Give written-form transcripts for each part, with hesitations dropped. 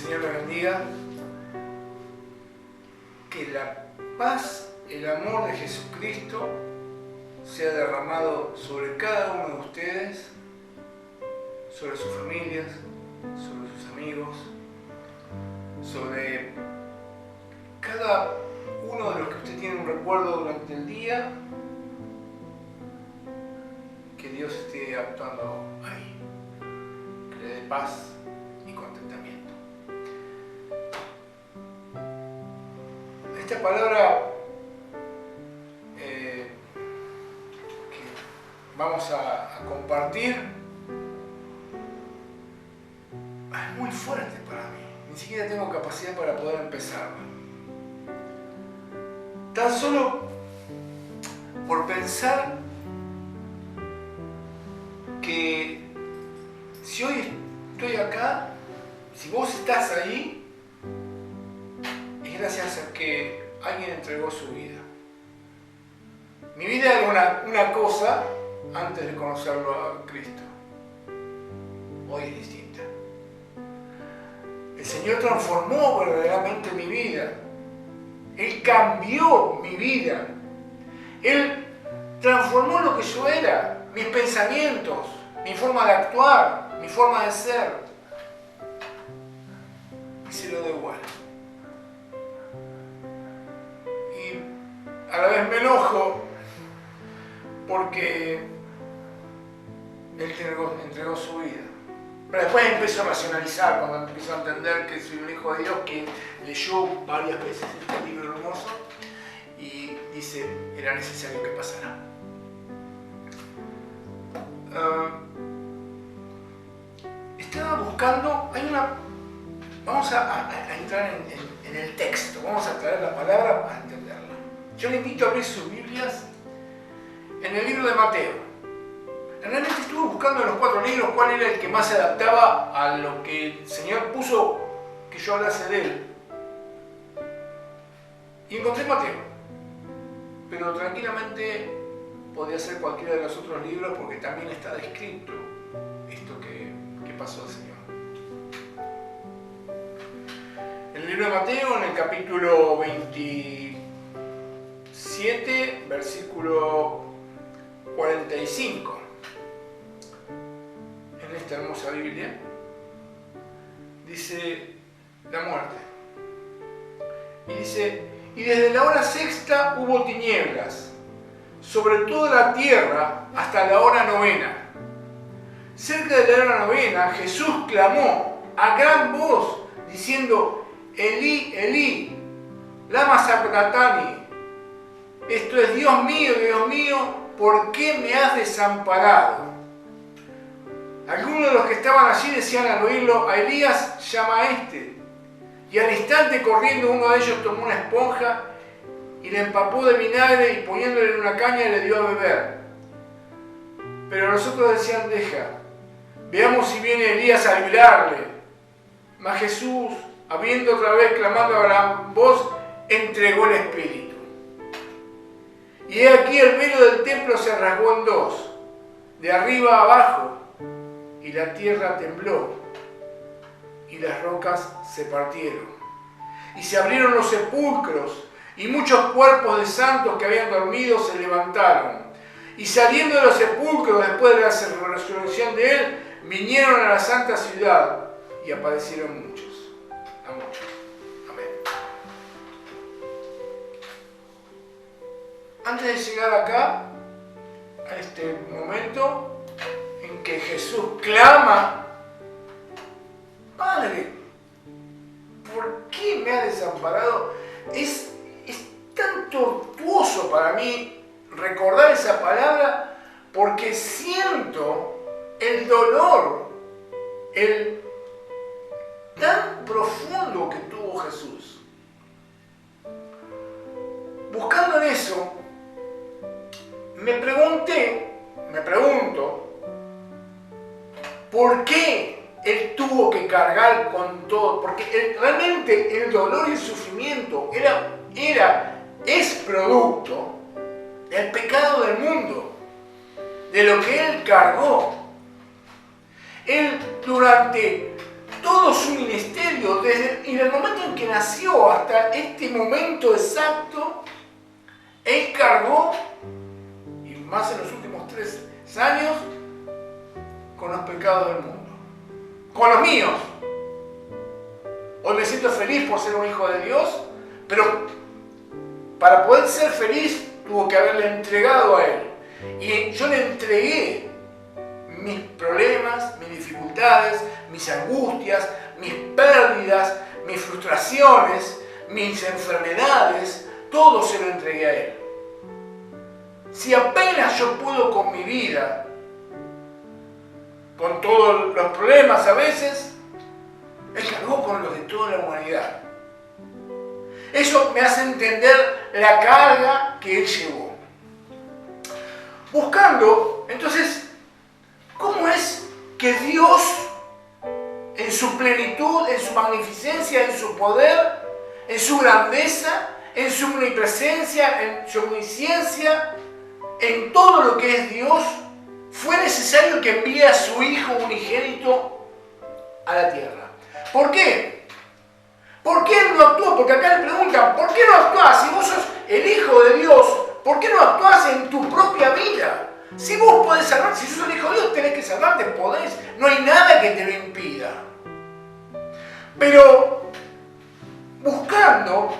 Señor les bendiga. Que la paz, el amor de Jesucristo sea derramado sobre cada uno de ustedes, sobre sus familias, sobre sus amigos, sobre cada uno de los que usted tiene un recuerdo durante el día. Que Dios esté actuando ahí, que le dé paz y contentamiento. Esta palabra que vamos a compartir es muy fuerte para mí. Ni siquiera tengo capacidad para poder empezarla. Tan solo por pensar que si hoy estoy acá, si vos estás ahí, es gracias a que alguien entregó su vida. Mi vida era una cosa antes de conocerlo a Cristo. Hoy es distinta. El Señor transformó verdaderamente mi vida. Él cambió mi vida. Él transformó lo que yo era, mis pensamientos, mi forma de actuar, mi forma de ser. Y se lo devuelve. Y a la vez me enojo porque Él entregó su vida. Pero después empiezo a racionalizar, cuando empiezo a entender que soy un hijo de Dios que leyó varias veces este libro hermoso y dice, era necesario que pasara. Estaba buscando, vamos a entrar en el texto, vamos a traer la palabra para entenderla. Yo le invito a abrir sus Biblias en el libro de Mateo. Realmente estuve buscando en los 4 libros cuál era el que más se adaptaba a lo que el Señor puso que yo hablase de Él. Y encontré Mateo. Pero tranquilamente podía ser cualquiera de los otros libros porque también está descrito esto que pasó al Señor. En el libro de Mateo, en el capítulo 27, versículo 45. En esta hermosa Biblia, dice la muerte. Y dice, y desde la hora sexta hubo tinieblas sobre toda la tierra hasta la hora novena. Cerca de la hora novena, Jesús clamó a gran voz, diciendo, Elí, Elí, lama sabactani. Esto es, Dios mío, ¿por qué me has desamparado? Algunos de los que estaban allí decían al oírlo, a Elías llama a este. Y al instante corriendo uno de ellos tomó una esponja y la empapó de vinagre y poniéndole en una caña le dio a beber. Pero los otros decían, deja, veamos si viene Elías a librarle. Mas Jesús, habiendo otra vez clamado a gran voz, entregó el espíritu. Y he aquí el velo del templo se rasgó en dos, de arriba a abajo, y la tierra tembló, y las rocas se partieron. Y se abrieron los sepulcros, y muchos cuerpos de santos que habían dormido se levantaron. Y saliendo de los sepulcros, después de la resurrección de Él, vinieron a la santa ciudad, y aparecieron muchos. A muchos. Amén. Antes de llegar acá, a este momento, en que Jesús clama, Padre, ¿por qué me has desamparado? Es tan tortuoso para mí recordar esa palabra porque siento el dolor, el tan profundo que tuvo Jesús. Buscando en eso, me pregunto, ¿por qué Él tuvo que cargar con todo? Porque realmente el dolor y el sufrimiento es producto del pecado del mundo, de lo que Él cargó. Él durante todo su ministerio, y del momento en que nació hasta este momento exacto, Él cargó, y más en los últimos 3 años, con los pecados del mundo. Con los míos. Hoy me siento feliz por ser un hijo de Dios, pero para poder ser feliz tuvo que haberle entregado a Él. Y yo le entregué mis problemas, mis dificultades, mis angustias, mis pérdidas, mis frustraciones, mis enfermedades, todo se lo entregué a Él. Si apenas yo puedo con mi vida, con todos los problemas a veces, Él cargó con los de toda la humanidad. Eso me hace entender la carga que Él llevó. Buscando, entonces, ¿cómo es que Dios, en su plenitud, en su magnificencia, en su poder, en su grandeza, en su omnipresencia, en su omnisciencia, en todo lo que es Dios, fue necesario que envíe a su Hijo unigénito a la tierra? ¿Por qué? ¿Por qué Él no actuó? Porque acá le preguntan, ¿por qué no actuás? Si vos sos el Hijo de Dios, ¿por qué no actuás en tu propia vida? Si vos podés salvar, si sos el Hijo de Dios, tenés que salvarte, podés. No hay nada que te lo impida. Pero, buscando,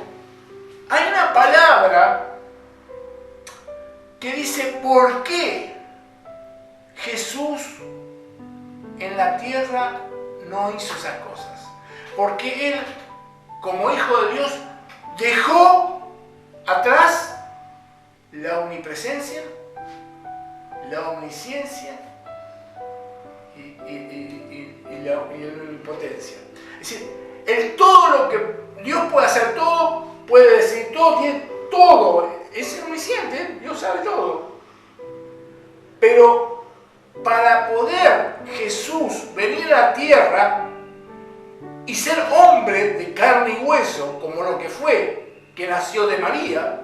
hay una palabra que dice, ¿por qué Jesús en la tierra no hizo esas cosas? Porque Él, como Hijo de Dios, dejó atrás la omnipresencia, la omnisciencia y la omnipotencia. Es decir, todo lo que Dios puede hacer, todo, puede decir todo, tiene todo, es omnisciente, Dios sabe todo. Pero para poder Jesús venir a la tierra y ser hombre de carne y hueso, como lo que fue, que nació de María,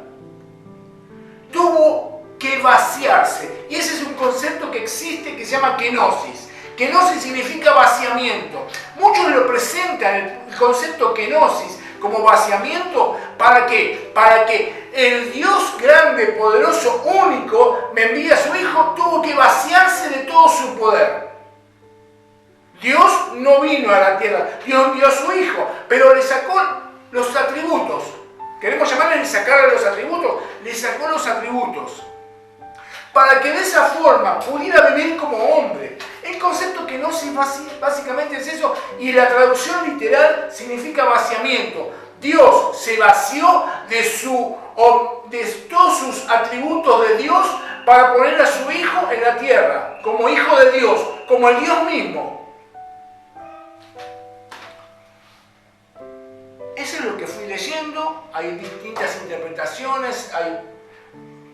tuvo que vaciarse. Y ese es un concepto que existe que se llama kenosis. Kenosis significa vaciamiento. Muchos lo presentan, el concepto kenosis, como vaciamiento. ¿Para qué? Para que el Dios grande, poderoso, único, me envía a su Hijo, tuvo que vaciarse de todo su poder. Dios no vino a la tierra, Dios envió a su Hijo, pero le sacó los atributos. Queremos llamarle sacarle los atributos, le sacó los atributos. Para que de esa forma pudiera vivir como hombre. El concepto que no básicamente es eso, y la traducción literal significa vaciamiento. Dios se vació de todos sus atributos de Dios para poner a su Hijo en la tierra, como Hijo de Dios, como el Dios mismo. Eso es lo que fui leyendo. Hay distintas interpretaciones, hay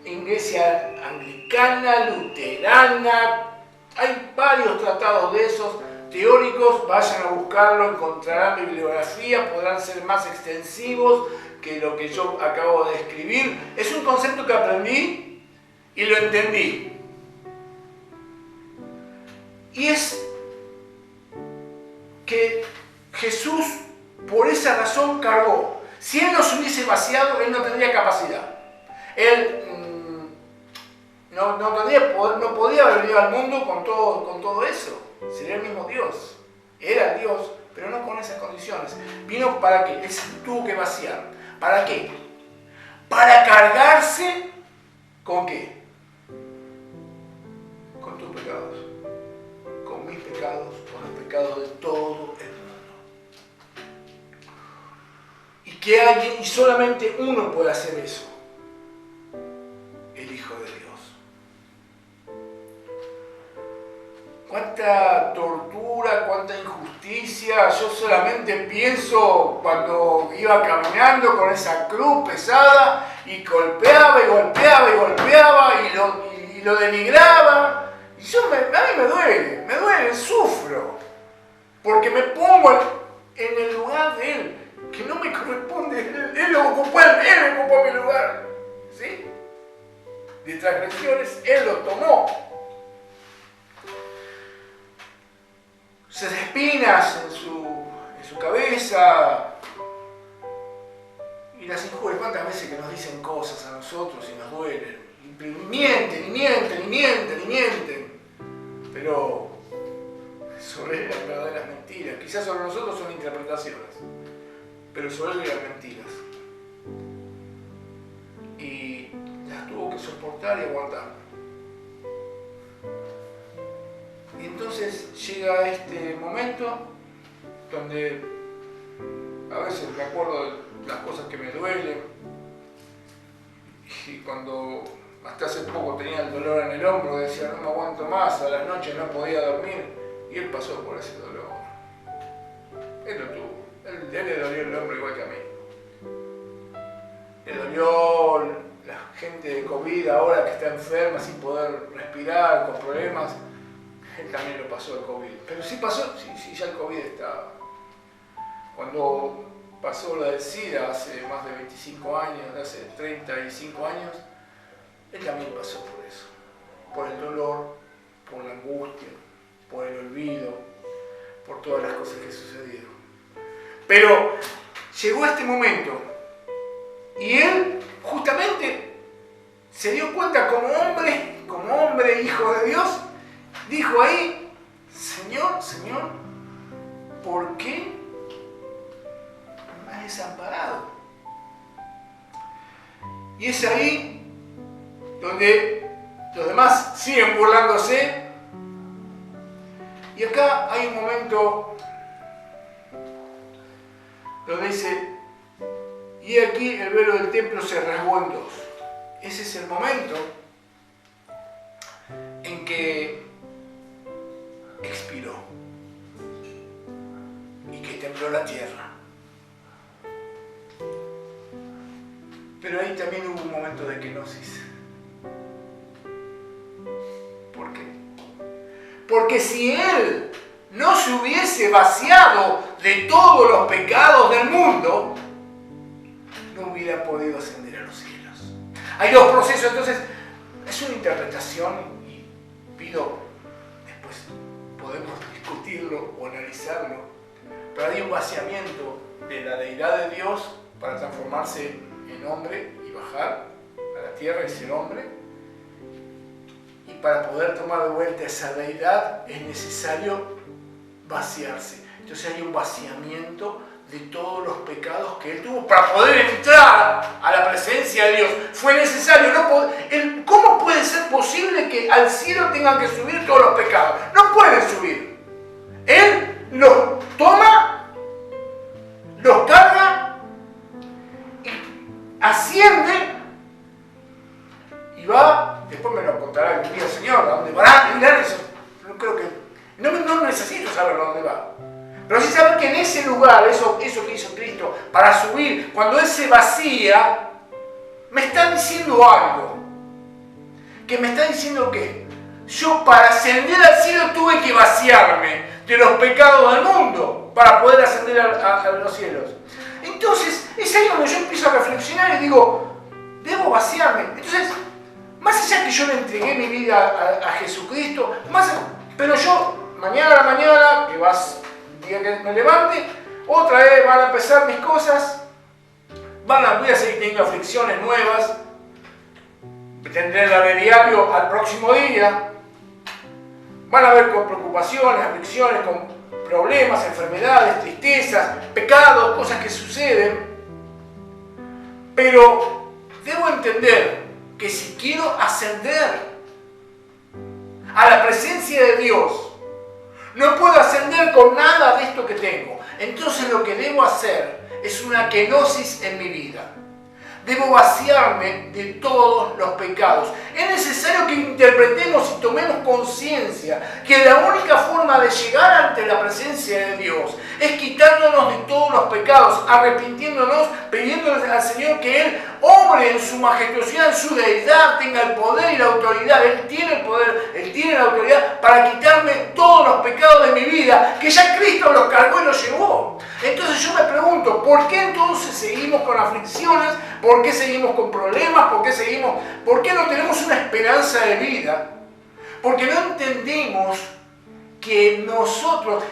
iglesia anglicana, luterana, hay varios tratados de esos teóricos. Vayan a buscarlo, encontrarán bibliografía, podrán ser más extensivos que lo que yo acabo de escribir. Es un concepto que aprendí y lo entendí. Y es que Jesús por esa razón cargó. Si Él no se hubiese vaciado, Él no tendría capacidad. Él no podía haber venido al mundo con todo eso. Sería el mismo Dios. Era Dios, pero no con esas condiciones. Vino para qué? Él se tuvo que vaciar. ¿Para qué? Para cargarse ¿con qué? Con tus pecados. Con mis pecados, con los pecados de todo el mundo. Y que alguien, y solamente uno puede hacer eso. El Hijo de Dios. Cuánta tortura, cuánta injusticia. Yo solamente pienso cuando iba caminando con esa cruz pesada y golpeaba y golpeaba y golpeaba y lo denigraba. Y a mí me duele, sufro. Porque me pongo en el lugar de Él, que no me corresponde. Él me ocupó mi lugar. ¿Sí? De transgresiones, Él lo tomó. Sus espinas en su cabeza. Y las injurias, ¿cuántas veces que nos dicen cosas a nosotros y nos duelen? Y mienten, y mienten, y mienten, y mienten. Pero sobre las verdaderas mentiras. Quizás sobre nosotros son interpretaciones, pero sobre él eran mentiras. Y las tuvo que soportar y aguantar. Y entonces llega este momento donde a veces me acuerdo de las cosas que me duelen, y cuando hasta hace poco tenía el dolor en el hombro, decía no me aguanto más, a las noches no podía dormir, y él pasó por ese dolor. Él lo tuvo, él le dolió el hombro igual que a mí. Le dolió la gente de COVID ahora que está enferma sin poder respirar, con problemas. Él también lo pasó el COVID. Pero sí pasó, sí, ya el COVID estaba. Cuando pasó la del SIDA hace más de 25 años, hace 35 años, él también pasó por eso. Por el dolor, por la angustia, por el olvido, por todas las cosas que sucedieron. Pero llegó este momento y él justamente se dio cuenta como hombre, hijo de Dios, dijo ahí, Señor, ¿por qué me has desamparado? Y es ahí donde los demás siguen burlándose. Y acá hay un momento donde dice, y aquí el velo del templo se rasgó en dos. Ese es el momento en que expiró y que tembló la tierra. Pero ahí también hubo un momento de kenosis. ¿Por qué? Porque si él no se hubiese vaciado de todos los pecados del mundo, no hubiera podido ascender a los cielos. Hay dos procesos, entonces es una interpretación y pido, después podemos discutirlo o analizarlo, pero hay un vaciamiento de la deidad de Dios para transformarse en hombre y bajar a la tierra y ser hombre. Y para poder tomar de vuelta esa deidad es necesario vaciarse. Entonces hay un vaciamiento de todos los pecados que él tuvo para poder entrar a la presencia de Dios. Fue necesario. ¿Cómo puede ser posible que al cielo tengan que subir todos los pecados? No pueden subir. Él los toma, los carga, y asciende y va. Después me lo contará el día, Señor, ¿a dónde va? No creo que. No necesito saber a dónde va. Pero sí saber que en ese lugar, eso que hizo Cristo, para subir, cuando Él se vacía, me está diciendo algo. Que me está diciendo que yo para ascender al cielo tuve que vaciarme de los pecados del mundo para poder ascender a los cielos. Entonces, es ahí donde yo empiezo a reflexionar y digo, debo vaciarme. Entonces, más allá que yo le entregué mi vida a Jesucristo, pero yo, mañana a la mañana, que vas el día que me levante, otra vez van a empezar mis cosas, voy a seguir teniendo aflicciones nuevas, tendré el averiario al próximo día, van a haber con preocupaciones, aflicciones, con problemas, enfermedades, tristezas, pecados, cosas que suceden, pero debo entender que si quiero ascender a la presencia de Dios, no puedo ascender con nada de esto que tengo. Entonces lo que debo hacer es una kenosis en mi vida. Debo vaciarme de todos los pecados. Es necesario que interpretemos y tomemos conciencia que la única forma de llegar ante la presencia de Dios es quitándonos de todos los pecados, arrepintiéndonos, pidiéndole al Señor que Él obre en su majestuosidad, en su deidad, tenga el poder y la autoridad. Él tiene el poder, Él tiene la autoridad para quitarme todos los pecados de mi vida, que ya Cristo los cargó y los llevó. Entonces yo me pregunto, ¿por qué entonces seguimos con aflicciones? ¿Por qué seguimos con problemas? ¿Por qué no tenemos una esperanza de vida? Porque no entendemos que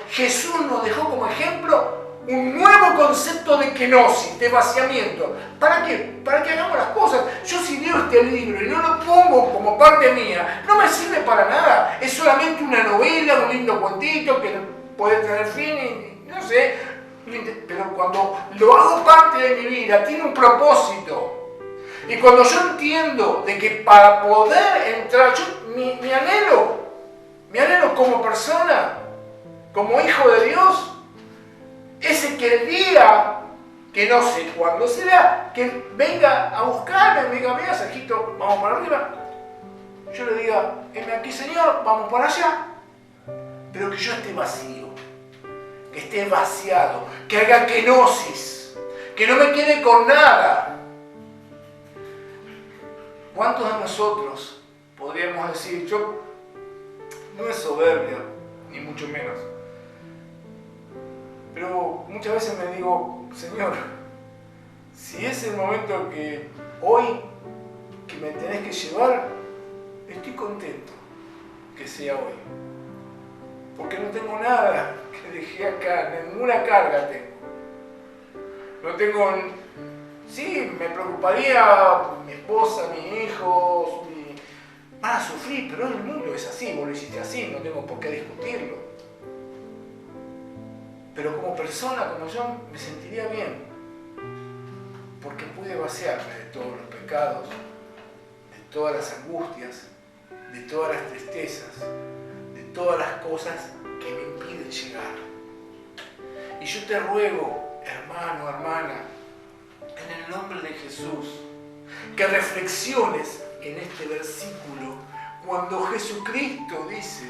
Jesús nos dejó como ejemplo un nuevo concepto de kenosis, de vaciamiento. ¿Para qué? Para que hagamos las cosas. Yo si leo este libro y no lo pongo como parte mía, no me sirve para nada. Es solamente una novela, un lindo cuentito que puede tener fin y no sé. Pero cuando lo hago parte de mi vida, tiene un propósito. Y cuando yo entiendo de que para poder entrar, mi anhelo como persona, como hijo de Dios, es que el día, que no sé cuándo será, que venga a buscarme, me diga, mira, Sergito, vamos para arriba. Yo le diga, heme aquí, Señor, vamos para allá. Pero que yo esté vacío, que esté vaciado, que haga kenosis, que no me quede con nada. ¿Cuántos de nosotros podríamos decir, yo no es soberbia, ni mucho menos, pero muchas veces me digo, Señor, si es el momento que hoy que me tenés que llevar, estoy contento que sea hoy, porque no tengo nada que dejé acá, ninguna carga tengo. No tengo, sí, me preocuparía mi esposa, mis hijos, van a sufrir, pero el mundo es así, vos lo hiciste así, no tengo por qué discutirlo. Pero como persona, como yo, me sentiría bien, porque pude vaciarme de todos los pecados, de todas las angustias, de todas las tristezas, de todas las cosas que me impiden llegar. Y yo te ruego, hermano, hermana, en el nombre de Jesús, que reflexiones en este versículo cuando Jesucristo dice,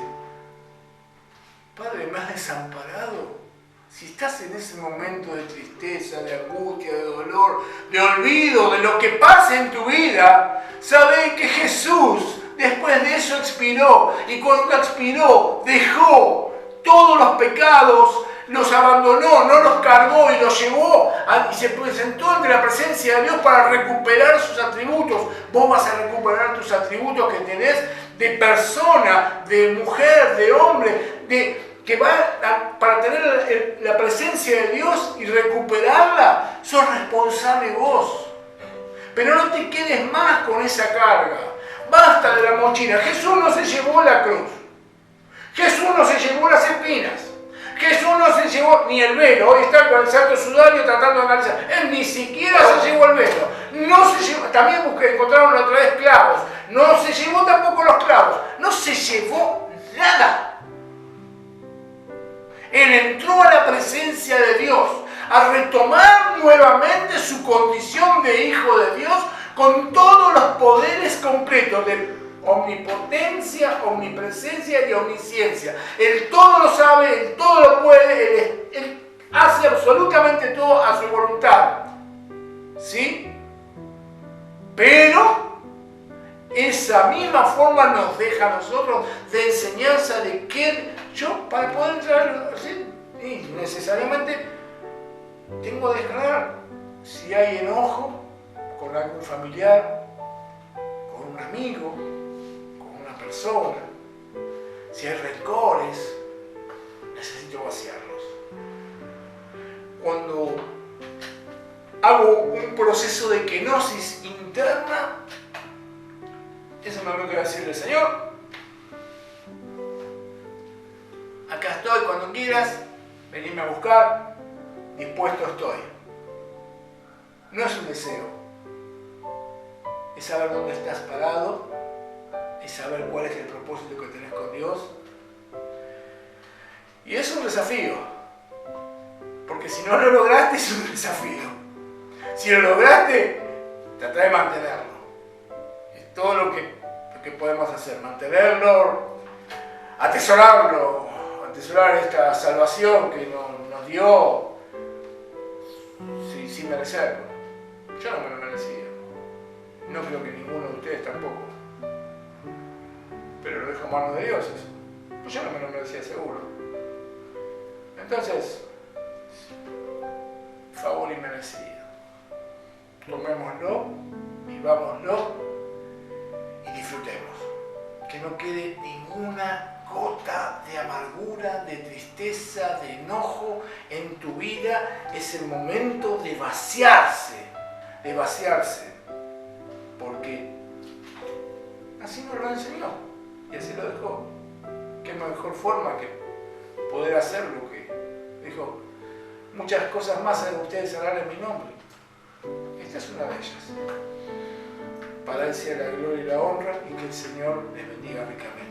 Padre, ¿me has desamparado? Si estás en ese momento de tristeza, de angustia, de dolor, de olvido de lo que pasa en tu vida, sabé que Jesús después de eso expiró, y cuando expiró dejó todos los pecados, los abandonó, no los cargó y los llevó y se presentó ante la presencia de Dios para recuperar sus atributos. Vos vas a recuperar tus atributos que tenés de persona, de mujer, de hombre, que para tener la presencia de Dios y recuperarla, sos responsable vos. Pero no te quedes más con esa carga. Basta de la mochila. Jesús no se llevó la cruz. Jesús no se llevó las espinas. Jesús no se llevó ni el velo. Hoy está con el santo sudario tratando de analizar. Él ni siquiera se llevó el velo. No se llevó, también encontraron la otra vez clavos. No se llevó tampoco los clavos. No se llevó nada. Él entró a la presencia de Dios a retomar nuevamente su condición de hijo de Dios con todos los poderes completos de omnipotencia, omnipresencia y omnisciencia. Él todo lo sabe, Él todo lo puede, Él hace absolutamente todo a su voluntad. ¿Sí? Pero esa misma forma nos deja a nosotros de enseñanza de que yo, para poder entrar, ¿sí? Y necesariamente tengo que declarar si hay enojo con algún familiar, con un amigo, con una persona, si hay rencores, necesito vaciarlos. Cuando hago un proceso de kenosis interna, es el momento de decirle, Señor, acá estoy cuando quieras, venirme a buscar, dispuesto estoy. No es un deseo, es saber dónde estás parado, es saber cuál es el propósito que tenés con Dios. Y es un desafío, porque si no lo lograste es un desafío. Si lo lograste, trata de mantenerlo. Es todo lo que podemos hacer, mantenerlo, atesorar esta salvación que nos dio sin merecerlo. Yo no me lo merecía. No creo que ninguno de ustedes tampoco. Pero lo dejo en manos de Dios eso. Pues yo no me lo merecía seguro. Entonces, favor inmerecido. Tomémoslo, vivámoslo y disfrutemos. Que no quede ninguna gota de amargura, de tristeza, de enojo en tu vida, es el momento de vaciarse, porque así nos lo enseñó y así lo dejó. Qué mejor forma que poder hacerlo, que dijo, muchas cosas más ustedes harán en mi nombre. Esta es una de ellas. Para Él sea la gloria y la honra, y que el Señor les bendiga ricamente.